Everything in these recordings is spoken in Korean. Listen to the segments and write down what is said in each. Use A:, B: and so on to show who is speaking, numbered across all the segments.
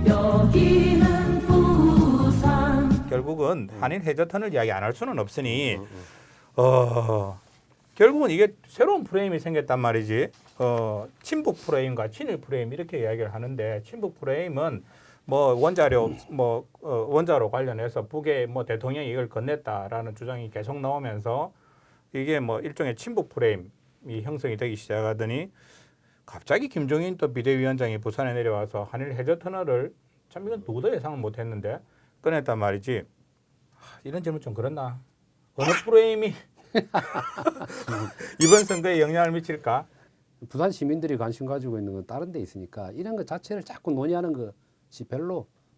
A: 여기는 부산.
B: 결국은 한일 해저턴을 이야기 안 할 수는 없으니 결국은 이게 새로운 프레임이 생겼단 말이지. 친북 프레임과 친일 프레임 이렇게 이야기를 하는데 친북 프레임은 뭐 원자력 원자로 관련해서 북에 뭐 대통령이 이걸 건넸다라는 주장이 계속 나오면서 이게 뭐 일종의 친북 프레임이 형성이 되기 시작하더니 갑자기 김종인 또 비대위원장이 부산에 내려와서 한일 해저터널을 참 이건 누구도 예상을 못했는데 꺼냈단 말이지. 이런 질문 좀 그렇나? 어느 프레임이 이번 선거에 영향을 미칠까?
C: 부산 시민들이 관심 가지고 있는 건 다른 데 있으니까 이런 것 자체를 자꾸 논의하는 것이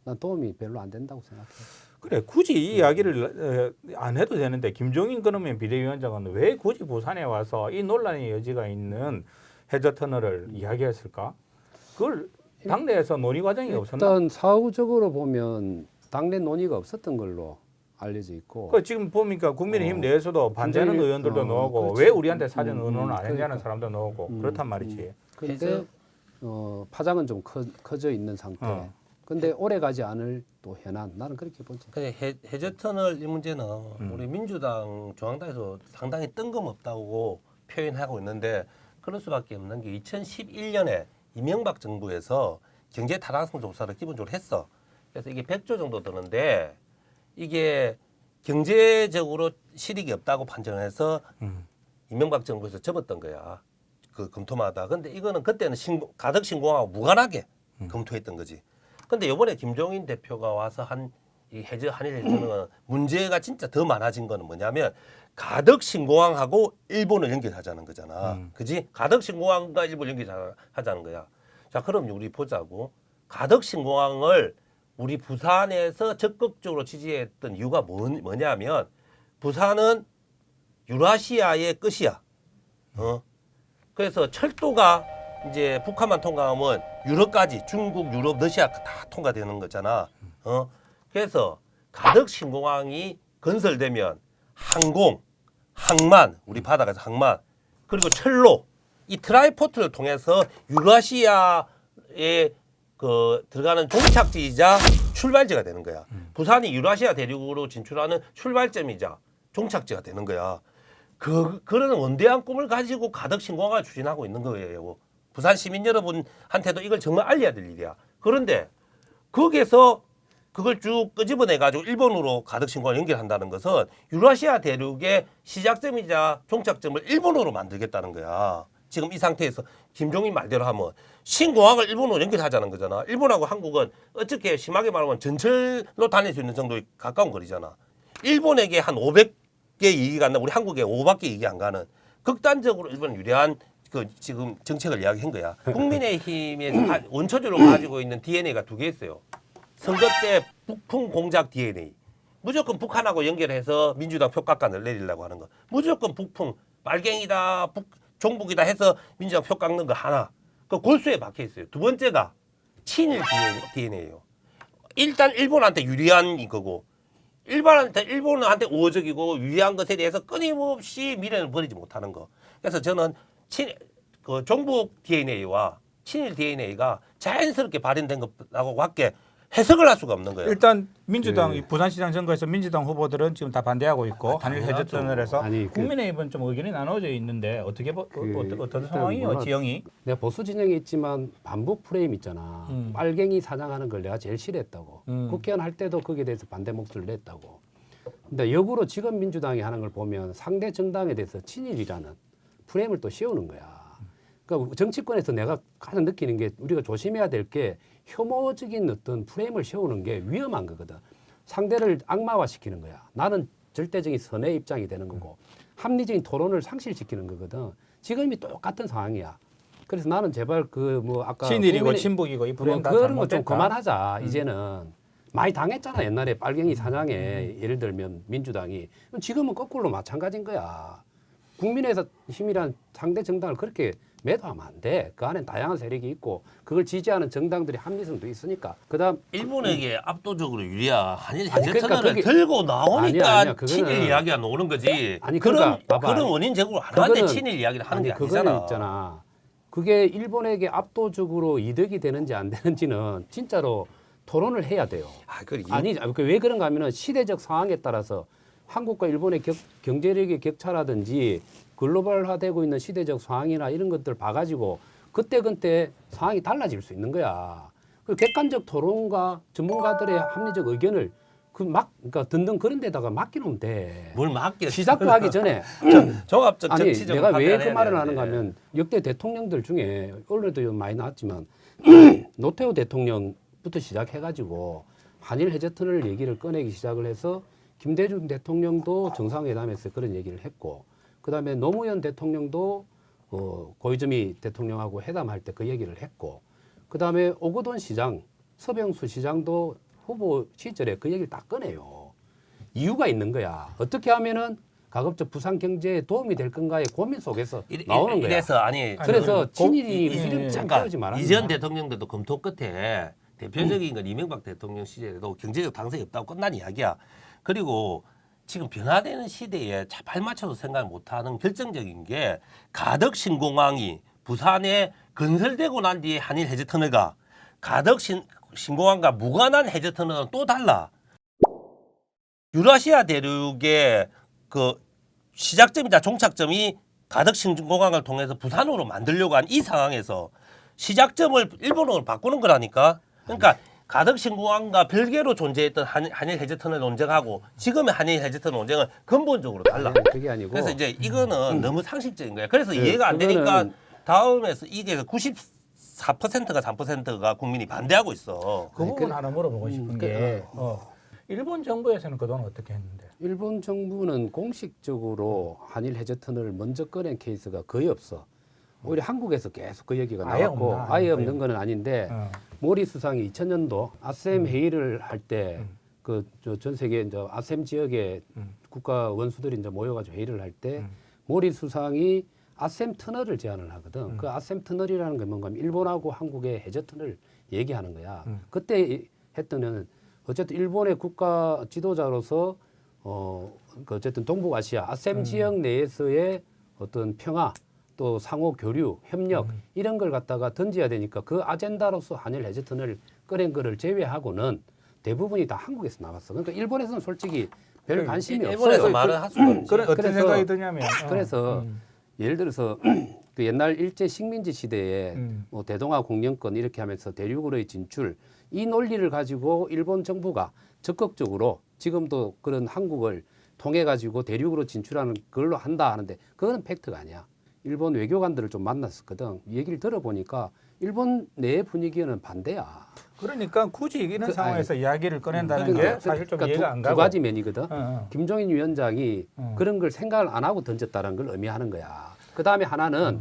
C: 난 도움이 별로 안 된다고 생각해요.
B: 그래 굳이 이 이야기를 안 해도 되는데 김종인 그러면 비대위원장은 왜 굳이 부산에 와서 이 논란의 여지가 있는 해저터널을 이야기했을까? 그걸 당내에서 논의 과정이 없었나?
C: 일단 사후적으로 보면 당내 논의가 없었던 걸로 알려져 있고.
B: 그 지금 보니까 국민의힘 내에서도 반대하는
C: 굉장히,
B: 의원들도 나오고
C: 그렇지.
B: 왜 우리한테 사전 의논을 안 했냐는
C: 그러니까.
B: 사람도 나오고 그렇단 말이지.
C: 근데 파장은 좀 커져 있는 상태. 근데 오래 가지 않을 또 현안. 나는 그렇게 보지.
D: 근데 해저터널 이 문제는 우리 민주당 중앙당에서 상당히 뜬금없다고 표현하고 있는데 그럴 수밖에 없는 게 2011년에 이명박 정부에서 경제 타당성 조사를 기본적으로 했어. 그래서 이게 100조 정도 드는데 이게 경제적으로 실익이 없다고 판정해서 이명박 정부에서 접었던 거야. 그 검토마다. 근데 이거는 그때는 가덕 신공하고 무관하게 검토했던 거지. 근데 이번에 김종인 대표가 와서 한일 해저는 문제가 진짜 더 많아진 거는 뭐냐면 가덕 신공항하고 일본을 연결하자는 거잖아. 그지? 가덕 신공항과 일본 연결하자는 거야. 자, 그럼 우리 보자고. 가덕 신공항을 우리 부산에서 적극적으로 지지했던 이유가 뭐냐면 부산은 유라시아의 끝이야. 그래서 철도가 이제 북한만 통과하면 유럽까지 중국, 유럽, 러시아 다 통과되는 거잖아. 그래서 가덕 신공항이 건설되면 항공, 항만, 우리 바다가서 항만, 그리고 철로 이 트라이포트를 통해서 유라시아에 들어가는 종착지이자 출발지가 되는 거야. 부산이 유라시아 대륙으로 진출하는 출발점이자 종착지가 되는 거야. 그런 원대한 꿈을 가지고 가덕 신공항을 추진하고 있는 거예요. 부산 시민 여러분한테도 이걸 정말 알려야 될 일이야. 그런데 거기에서 그걸 쭉 끄집어내 가지고 일본으로 가덕 신공항을 연결한다는 것은 유라시아 대륙의 시작점이자 종착점을 일본으로 만들겠다는 거야. 지금 이 상태에서 김종인 말대로 하면 신공항을 일본으로 연결하자는 거잖아. 일본하고 한국은 어떻게 심하게 말하면 전철로 다닐 수 있는 정도에 가까운 거리잖아. 일본에게 한 500개 이익이 간다. 우리 한국에 5밖에 이익이 안 가는 극단적으로 일본 유리한 지금 정책을 이야기한 거야. 국민의힘에서 원초적으로 가지고 있는 DNA가 두 개 있어요. 선거 때 북풍 공작 DNA. 무조건 북한하고 연결해서 민주당 표값간을 내리려고 하는 거. 무조건 북풍, 빨갱이다, 종북이다 해서 민주당 표 깎는 거 하나. 그 골수에 박혀 있어요. 두 번째가 친일 DNA예요. 일단 일본한테 유리한 이거고 일본한테 우호적이고 유리한 것에 대해서 끊임없이 미련을 버리지 못하는 거. 그래서 저는 종북 DNA와 친일 DNA가 자연스럽게 발현된 것하고밖에 해석을 할 수가 없는 거예요.
B: 일단 민주당 부산시장 선거에서 민주당 후보들은 지금 다 반대하고 있고 한일 해저터널에서 국민의힘은 좀 의견이 나눠져 있는데 어떻게 어떤 상황이요, 지형이?
C: 내가 보수 진영에 있지만 반북 프레임 있잖아. 빨갱이 사냥하는 걸 내가 제일 싫어했다고. 국회의원 할 때도 거기에 대해서 반대 목소리를 냈다고. 근데 역으로 지금 민주당이 하는 걸 보면 상대 정당에 대해서 친일이라는 프레임을 또 씌우는 거야. 그러니까 정치권에서 내가 가장 느끼는 게 우리가 조심해야 될 게 혐오적인 어떤 프레임을 세우는 게 위험한 거거든. 상대를 악마화시키는 거야. 나는 절대적인 선의 입장이 되는 거고 합리적인 토론을 상실시키는 거거든. 지금이 똑같은 상황이야. 그래서 나는 제발 아까
B: 친일이고 친북이고 이 프레임 다
C: 그런 거 좀
B: 잘못됐다.
C: 그만하자. 이제는 많이 당했잖아. 옛날에 빨갱이 사냥에 예를 들면 민주당이. 지금은 거꾸로 마찬가지인 거야. 국민의힘이란 상대 정당을 그렇게 매도하면 안 돼. 그 안에 다양한 세력이 있고 그걸 지지하는 정당들이 합리성도 있으니까. 그다음
D: 일본에게 압도적으로 유리한 한일
C: 그러니까
D: 해저터널을
C: 그게-
D: 들고 나오니까
C: 아니야, 그거는-
D: 친일 이야기가 나오는 거지.
C: 아니, 그러니까 봐봐.
D: 그런 원인 제공을 안 하는데
C: 그거는-
D: 친일 이야기를 하는 게
C: 그거는
D: 아니잖아.
C: 있잖아. 그게 일본에게 압도적으로 이득이 되는지 안 되는지는 진짜로 토론을 해야 돼요. 아니, 왜 그런가 하면은 시대적 상황에 따라서 한국과 일본의 경제력의 격차라든지 글로벌화되고 있는 시대적 상황이나 이런 것들 봐가지고 그때 상황이 달라질 수 있는 거야. 그 객관적 토론과 전문가들의 합리적 의견을 그러니까 듣는 그런 데다가 맡기놓으면 돼.
D: 뭘 맡겨?
C: 시작도 하기 전에.
D: 종합적
C: 아니,
D: 정치적
C: 내가 왜 그
D: 판단해야
C: 말을
D: 되는데.
C: 하는가 하면 역대 대통령들 중에 언론에도 많이 나왔지만 노태우 대통령부터 시작해가지고 한일 해저터널 얘기를 꺼내기 시작을 해서 김대중 대통령도 정상회담에서 그런 얘기를 했고 그다음에 노무현 대통령도 고이즈미 대통령하고 회담할 때 그 얘기를 했고 그다음에 오거돈 시장, 서병수 시장도 후보 시절에 그 얘기를 다 꺼내요. 이유가 있는 거야. 어떻게 하면은 가급적 부산 경제에 도움이 될 건가의 고민 속에서 나오는 거야.
D: 이래서 아니
C: 그래서 친일이
D: 이-
C: 이름 참
D: 잠깐,
C: 끼우지 말아야
D: 이전
C: 된다.
D: 대통령들도 검토 끝에 대표적인 건 이명박 대통령 시절에도 경제적 당선이 없다고 끝난 이야기야. 그리고 지금 변화되는 시대에 발맞춰서 생각 못하는 결정적인 게 가덕 신공항이 부산에 건설되고 난 뒤에 한일 해저터널가 가덕 신공항과 무관한 해저터널은 또 달라. 유라시아 대륙의 그 시작점이자 종착점이 가덕 신공항을 통해서 부산으로 만들려고 한 이 상황에서 시작점을 일본어로 바꾸는 거라니까. 그러니까 가덕 신공항과 별개로 존재했던 한일 해저터널 논쟁하고 지금의 한일 해저터널 논쟁은 근본적으로 달라.
C: 아니, 그게 아니고
D: 그래서 이제 이거는 너무 상식적인 거야. 그래서
C: 네,
D: 이해가 안 되니까
C: 그거는-
D: 다음에서 이게 94%가 3%가 국민이 반대하고 있어.
B: 그
C: 아니,
B: 부분
C: 그-
B: 하나 물어보고 싶은 게 일본 정부에서는 그동안 어떻게 했는데?
C: 일본 정부는 공식적으로 한일 해저터널을 먼저 꺼낸 케이스가 거의 없어. 오히려 한국에서 계속 그 얘기가
B: 아예
C: 나왔고
B: 없나?
C: 아예
B: 거의
C: 없는 건 아닌데
B: 어.
C: 모리 수상이 2000년도 아셈 회의를 할 때 그 전 세계 이제 아셈 지역의 국가 원수들이 이제 모여가지고 회의를 할 때 모리 수상이 아셈 터널을 제안을 하거든. 그 아셈 터널이라는 게 뭔가 하면 일본하고 한국의 해저 터널 얘기하는 거야. 그때 했더니 어쨌든 일본의 국가 지도자로서 그 어쨌든 동북아시아 아셈 지역 내에서의 어떤 평화 또 상호 교류, 협력 이런 걸 갖다가 던져야 되니까 그 아젠다로서 한일 해저터널 꺼낸 거를 제외하고는 대부분이 다 한국에서 나왔어. 그러니까 일본에서는 솔직히 별 관심이
D: 일본에서
C: 없어요.
D: 말을 할 수가 없지.
B: 그래 어떤
C: 그래서-
B: 생각이 드냐면
C: 그래서 예를 들어서 그 옛날 일제 식민지 시대에 뭐 대동아 공영권 이렇게 하면서 대륙으로의 진출 이 논리를 가지고 일본 정부가 적극적으로 지금도 그런 한국을 통해 가지고 대륙으로 진출하는 걸로 한다 하는데 그거는 팩트가 아니야. 일본 외교관들을 좀 만났었거든. 얘기를 들어보니까 일본 내 분위기는 반대야.
B: 그러니까 굳이 이런
C: 그-
B: 상황에서 이야기를 꺼낸다는
C: 그러니까
B: 게 사실 좀
C: 그러니까
B: 이해가 안
C: 두
B: 가고.
C: 가지 면이거든. 김종인 위원장이
B: 어.
C: 그런 걸 생각을 안 하고 던졌다는 걸 의미하는 거야. 그 다음에 하나는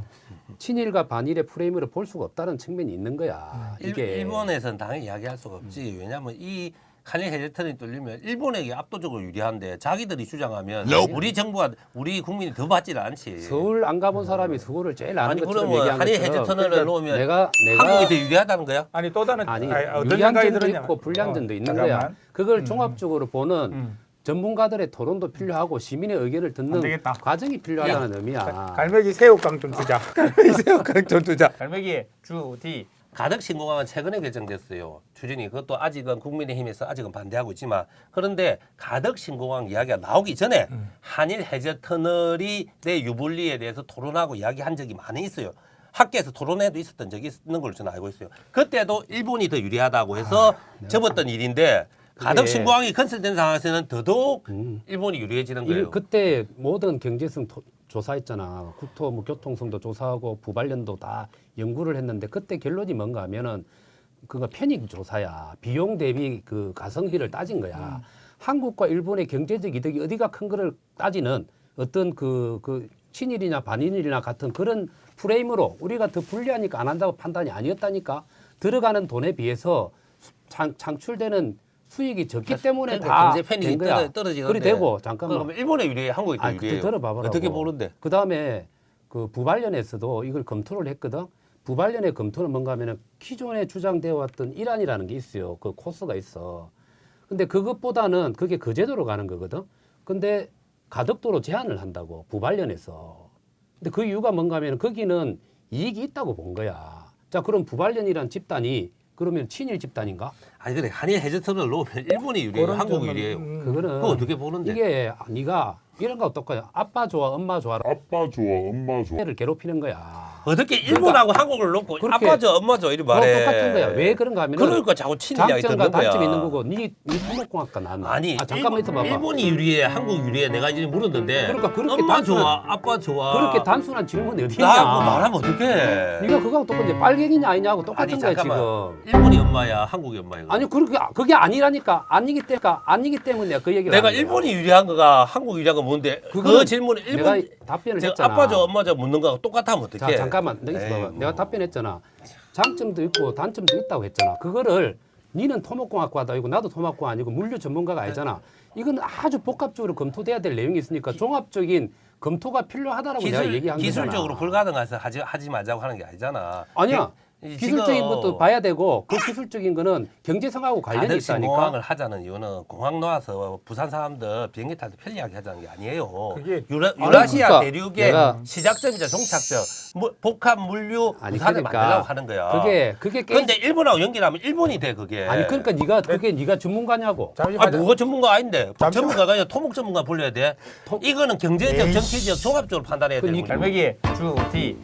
C: 친일과 반일의 프레임으로 볼 수가 없다는 측면이 있는 거야. 이게
D: 일본에서는 당연히 이야기할 수가 없지. 왜냐하면 이 한일 해저터널이 뚫리면 일본에게 압도적으로 유리한데 자기들이 주장하면 우리 정부가 우리 국민이 더 받지는 않지.
C: 서울 안 가본 사람이 서울을 제일 아는
D: 아니
C: 것처럼
D: 그러면
C: 얘기한
D: 한일
C: 것처럼
D: 해저터널을 놓으면
C: 내가
D: 한국이 더 유리하다는 거야?
B: 아니 또 다른
C: 아니
B: 어떤
C: 유리한
B: 생각이
C: 점도
B: 들었냐면
C: 있고 불리한 점도 있는
B: 잠깐만.
C: 거야. 그걸 종합적으로 보는 전문가들의 토론도 필요하고 시민의 의견을
B: 안
C: 듣는
B: 되겠다.
C: 과정이 필요하다는 의미야.
B: 갈매기 새우깡 좀 주자. 갈매기 새우깡 좀 주자. 갈매기 주디.
D: 가덕 신공항은 최근에 결정됐어요. 추진이 그것도 아직은 국민의힘에서 아직은 반대하고 있지만 그런데 가덕 신공항 이야기가 나오기 전에 한일 해저터널이 내 유불리에 대해서 토론하고 이야기한 적이 많이 있어요. 학계에서 토론회도 있었던 적이 있는 걸로 저는 알고 있어요. 그때도 일본이 더 유리하다고 해서 접었던 일인데 가덕 신공항이 건설된 상황에서는 더더욱 일본이 유리해지는 거예요.
C: 그때 모든 경제성 조사했잖아. 국토 뭐 교통성도 조사하고 부발련도 다 연구를 했는데 그때 결론이 뭔가 하면은 그거 편익 조사야. 비용 대비 그 가성비를 따진 거야. 한국과 일본의 경제적 이득이 어디가 큰 거를 따지는 어떤 그 친일이나 반일이나 같은 그런 프레임으로 우리가 더 불리하니까 안 한다고 판단이 아니었다니까. 들어가는 돈에 비해서 창출되는 수익이 적기 때문에
D: 그러니까
C: 다
D: 경제 편익이
C: 된 거야.
D: 떨어지는데
C: 그리 되고 잠깐만.
D: 그러면 일본에 유리해, 한국이 더
C: 아니,
D: 유리해요.
C: 들어봐봐라고.
D: 어떻게 보는데?
C: 그 다음에 그 부발련에서도 이걸 검토를 했거든. 부발련의 검토는 뭔가 하면은 기존에 주장되어 왔던 일환이라는 게 있어요. 그 코스가 있어. 근데 그것보다는 그게 그 제도로 가는 거거든. 근데 가덕도로 제한을 한다고 부발련에서. 근데 그 이유가 뭔가 하면 거기는 이익이 있다고 본 거야. 자, 그럼 부발련이란 집단이 그러면 친일 집단인가?
D: 아니 그래 한일 해저선을 놓으면 일본이 유리해요,
B: 그런
D: 한국이
B: 점은,
D: 유리해요.
C: 그거는
D: 그거 어떻게 보는데?
C: 이게 네가 이런 거 어떨까요? 아빠 좋아, 엄마 좋아,
E: 아빠 좋아, 엄마 좋아.
C: 애를 괴롭히는 거야.
D: 어떻게 일본하고 한국을 놓고
C: 그렇게-
D: 아빠 줘, 엄마 줘 이리
C: 그거
D: 말해.
C: 똑같은 거야. 왜 그런가 하면
D: 그러니까 자꾸 친일 이야기
C: 장점과
D: 듣는 거야.
C: 단점이 있는 거고 네 토목공학과 나왔나?
D: 아니
C: 잠깐만 있어 봐봐.
D: 일본이 유리해, 한국 유리해. 내가 이제 물었는데.
C: 그러니까 그렇게
D: 엄마
C: 단순한-
D: 좋아, 아빠 좋아.
C: 그렇게 단순한 질문이 어디 있냐?
D: 나 말하면 어떡해?
C: 네가 그거하고 똑같은데 빨갱이냐 아니냐하고 똑같은
D: 아니
C: 거야
D: 잠깐만.
C: 지금.
D: 일본이 엄마야, 한국이 엄마야.
C: 아니 그게 아니라니까 아니기 때문에 내가 그 얘기를
D: 내가
C: 하는 거야.
D: 일본이 유리한 거가 한국 유리한 거 뭔데? 그
C: 그거는
D: 질문에
C: 내가
D: 일본
C: 답변을
D: 저
C: 했잖아.
D: 아빠 줘, 엄마 줘 묻는 거하고 똑같으면 어떡해?
C: 자 잠깐만 너 있어 봐봐.
D: 에이구.
C: 내가 답변했잖아. 장점도 있고 단점도 있다고 했잖아. 그거를 니는 토목공학과도 아니고 나도 토목공학 아니고 물류 전문가가 아니잖아. 이건 아주 복합적으로 검토돼야 될 내용이 있으니까 종합적인 검토가 필요하다라고 내가 얘기한 거잖아.
D: 기술적으로 불가능해서 하지 말자고 하는 게 아니잖아.
C: 아니야.
D: 이-
C: 기술적인
D: 지금
C: 것도 봐야 되고 그 기술적인 거는 경제성하고 관련이
D: 가덕시
C: 있다니까.
D: 공항을 하자는 이유는 공항 놓아서 부산 사람들 비행기 탈 때 편리하게 하자는 게 아니에요.
B: 그게-
D: 유라시아
C: 그러니까
D: 대륙의
C: 내가-
D: 시작점이자 종착점, 복합 물류
C: 아니,
D: 부산을
C: 그러니까
D: 만들라고 하는 거야.
C: 그게
D: 그런데 일본하고 연결하면 일본이 돼 그게.
C: 아니 그러니까 네가 전문가냐고.
B: 잠시만요.
D: 뭐가 전문가 아닌데
B: 잠시만.
D: 전문가가 아니라 토목 전문가 불러야 돼. 이거는 경제적, 정치적 종합적으로 판단해야 되는 거야.
B: 갈매기 주디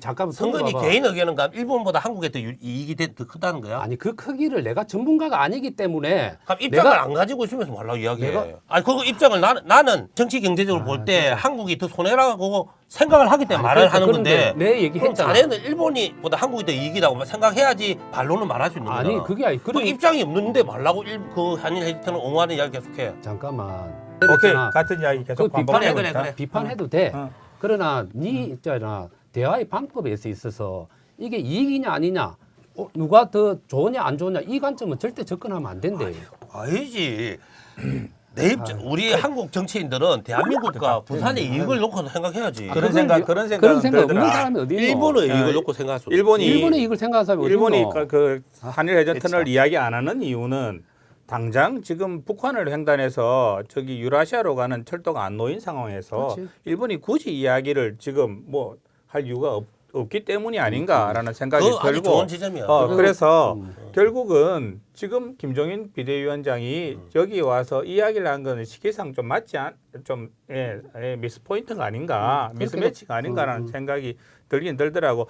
C: 잠깐만
D: 선거니
C: 들어봐봐.
D: 개인 의견은 가 일본보다 한국에 더 이익이 더 크다는 거야.
C: 아니 그 크기를 내가 전문가가 아니기 때문에
D: 그럼 입장을
C: 내가
D: 안 가지고 있으면서 말라고 이야기해.
C: 내가-
D: 아니 그거 입장을 나는 정치 경제적으로 볼 때 한국이 더 손해라고 생각을 하기 때문에 말을
C: 그러니까
D: 하는
C: 그런데
D: 건데.
C: 내 얘기
D: 그럼
C: 했잖아.
D: 자네는 일본이보다 한국이 더 이익이라고 생각해야지 반론을 말할 수 있는 거다.
C: 아니 그게 아니
D: 그
C: 그런
D: 입장이 없는데 말라고 그 한일 헤이트는 옹호하는 이야기 계속해.
C: 잠깐만.
B: 오케이
C: 있잖아.
B: 같은 이야기 계속
C: 그
B: 반복하고
D: 그래,
B: 있다.
D: 그래.
C: 비판해도 돼.
B: 어.
C: 그러나 네 있잖아 대화의 방법에 있어서 이게 이익이냐 아니냐, 누가 더 좋으냐 안 좋으냐 이 관점은 절대 접근하면 안 된대.
D: 아니지. 내 입장, 우리 한국 정치인들은 대한민국과 부산의 이익을 놓고 생각해야지.
B: 그런 생각
C: 그런 생각 없는
B: 들더라.
C: 사람이 어디 있노?
D: 일본의 이익을
B: 어,
D: 놓고 생각할 수
B: 일본이
C: 일본의 이익을 생각하는 사람이 어디
B: 일본이
C: 있노?
B: 그 한일 해전터널 이야기 안 하는 이유는 당장 지금 북한을 횡단해서 저기 유라시아로 가는 철도가 안 놓인 상황에서
C: 그렇지.
B: 일본이 굳이 이야기를 지금 뭐 할 이유가 없기 때문이 아닌가라는 생각이
D: 그거 아주
B: 들고
D: 좋은 지점이야.
B: 그래서 결국은 지금 김종인 비대위원장이 여기 와서 이야기를 한 거는 시기상 좀 맞지 미스 포인트가 아닌가, 미스매치가 아닌가라는 생각이 들긴 들더라고.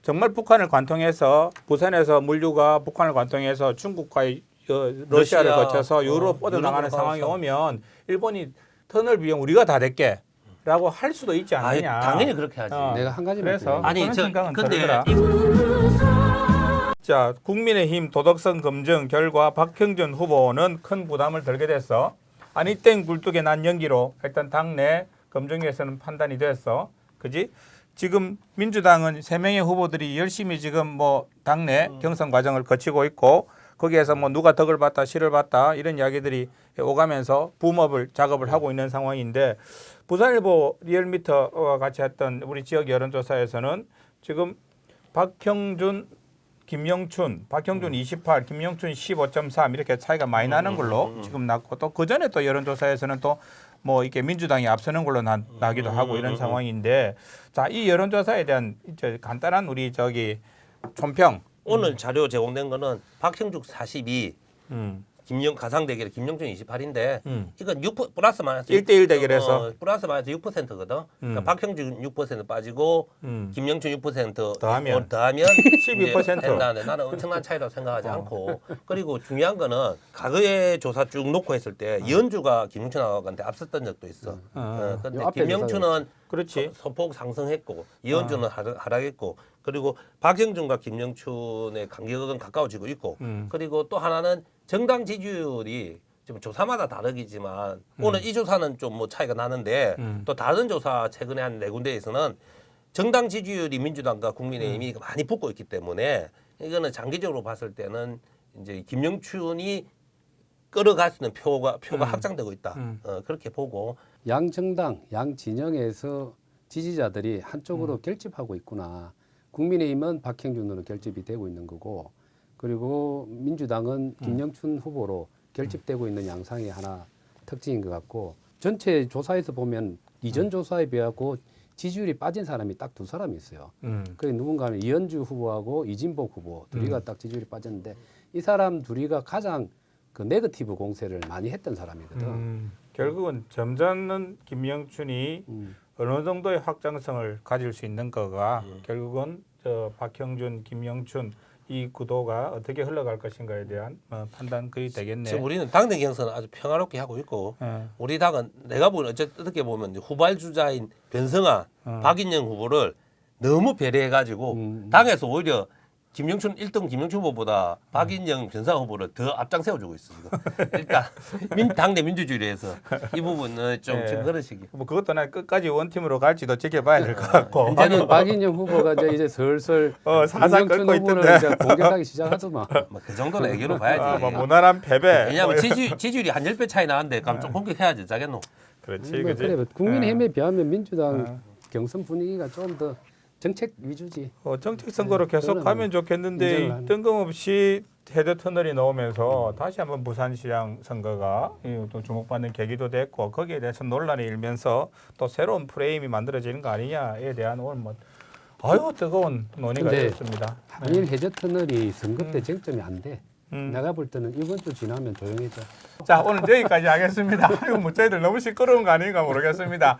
B: 정말 북한을 관통해서 부산에서 물류가 북한을 관통해서 중국과의 러시아를
D: 러시아,
B: 거쳐서 유럽 뻗어나가는
D: 유럽으로
B: 상황이
D: 가서.
B: 오면 일본이 터널 비용 우리가 다 댈게 라고 할 수도 있지
D: 아니,
B: 않느냐.
D: 당연히 그렇게 하지.
B: 어.
C: 내가 한 가지만
B: 그래서
C: 얘기해.
D: 아니
B: 그런
D: 저
B: 생각은
D: 근데
B: 들더라. 자, 국민의힘 도덕성 검증 결과 박형준 후보는 큰 부담을 덜게 됐어. 아니 땡 굴뚝에 난 연기로 일단 당내 검증위에서는 판단이 됐어. 그지? 지금 민주당은 3명의 후보들이 열심히 지금 뭐 당내 경선 과정을 거치고 있고 거기에서 뭐 누가 덕을 봤다 실을 봤다 이런 이야기들이 오가면서 붐업을 작업을 하고 있는 상황인데 부산일보 리얼미터와 같이 했던 우리 지역 여론조사에서는 지금 박형준, 김영춘, 박형준 28, 김영춘 15.3 이렇게 차이가 많이 나는 걸로 지금 났고 또 그 전에 또 여론조사에서는 또 뭐 이렇게 민주당이 앞서는 걸로 나기도 하고 이런 상황인데 자, 이 여론조사에 대한 이제 간단한 우리 저기 총평.
D: 오늘 자료 제공된 거는 박형준 42, 가상 대결에 김영준 28인데 이건 6% 플러스 마이너스
B: 1대1 대결에서
D: 플러스 마이너스 6%거든. 그러니까 박형준 6% 빠지고 김영준 6%
B: 더하면
D: 12%
B: 12%.
D: 된다는데 나는 엄청난 차이라고 생각하지 않고 그리고 중요한 거는 과거의 조사 쭉 놓고 했을 때 이현주가 김영준한테 앞섰던 적도 있어. 근데
C: 요 앞에
D: 김영준은
B: 그렇지.
D: 소폭 상승했고 이현주는 하락했고 그리고 박형준과 김영춘의 간격은 가까워지고 있고 그리고 또 하나는 정당 지지율이 지금 조사마다 다르기지만 오늘 이 조사는 좀 뭐 차이가 나는데 또 다른 조사 최근에 한 4군데에서는 정당 지지율이 민주당과 국민의힘이 많이 붙고 있기 때문에 이거는 장기적으로 봤을 때는 이제 김영춘이 끌어갈 수 있는 표가 확장되고 있다. 그렇게 보고
C: 양 정당, 양 진영에서 지지자들이 한쪽으로 결집하고 있구나. 국민의힘은 박형준으로 결집이 되고 있는 거고, 그리고 민주당은 김영춘 후보로 결집되고 있는 양상이 하나 특징인 것 같고, 전체 조사에서 보면 이전 조사에 비하고 지지율이 빠진 사람이 딱 두 사람이 있어요.
B: 음.
C: 그 누군가는 이현주 후보하고 이진복 후보 둘이가 딱 지지율이 빠졌는데 이 사람 둘이가 가장 그 네거티브 공세를 많이 했던 사람이거든.
B: 결국은 점잖은 김영춘이 어느 정도의 확장성을 가질 수 있는 거가 결국은 저 박형준, 김영춘 이 구도가 어떻게 흘러갈 것인가에 대한 판단거리 되겠네.
D: 지금 우리는 당내 경선은 아주 평화롭게 하고 있고
B: 예.
D: 우리 당은 내가 보는 어떻게 보면 후발 주자인 변성환, 박인영 후보를 너무 배려해가지고 당에서 오히려 김영춘 1등 김영춘 후보보다 박인영 변상환 후보를 더 앞장 세워주고 있어 지금. 일단 당내 민주주의에서 이 부분은 좀
B: 예.
D: 지금 그런 식이.
B: 뭐 그것도 난 끝까지 원팀으로 갈지도 지켜봐야 될 것 같고.
C: 이제는 박인영 후보가 이제 슬슬
B: 사상
C: 김영춘
B: 끓고
C: 후보를
B: 있던데.
C: 이제 공격하기 시작하더만.
D: 뭐 그 정도는 애교로 봐야지.
B: 뭐 무난한 패배.
D: 왜냐하면
B: 뭐
D: 지지율이 한 10배 차이 나는데 그럼 좀 공격해야지 짜겠노.
B: 그렇지,
C: 뭐
B: 그지.
C: 그래 국민의힘에 비하면 민주당 경선 분위기가 좀 더 정책 위주지.
B: 정책 선거로 계속
C: 그거는
B: 가면 좋겠는데
C: 인정을 하네.
B: 뜬금없이 헤드 터널이 나오면서 다시 한번 부산시장 선거가 또 주목받는 계기도 됐고 거기에 대해서 논란이 일면서 또 새로운 프레임이 만들어지는 거 아니냐에 대한 오늘 뭐 아유 뜨거운 논의가
C: 근데
B: 되었습니다.
C: 한일 해저 터널이 선거 때 쟁점이 안 돼.
B: 음.
C: 내가 볼 때는 이번 주 지나면 조용해져.
B: 자 오늘 여기까지 하겠습니다. 이거 뭐 저희들 너무 시끄러운 거 아닌가 모르겠습니다.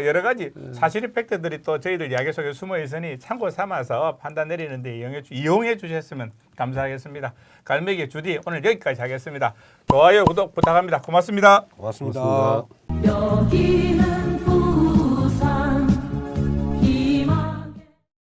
B: 여러 가지 사실의 팩트들이 또 저희들 이야기 속에 숨어 있으니 참고 삼아서 판단 내리는데 이용해 주셨으면 감사하겠습니다. 갈매기 주디 오늘 여기까지 하겠습니다. 좋아요 구독 부탁합니다. 고맙습니다.
D: 고맙습니다.
C: 고맙습니다.
A: 여기는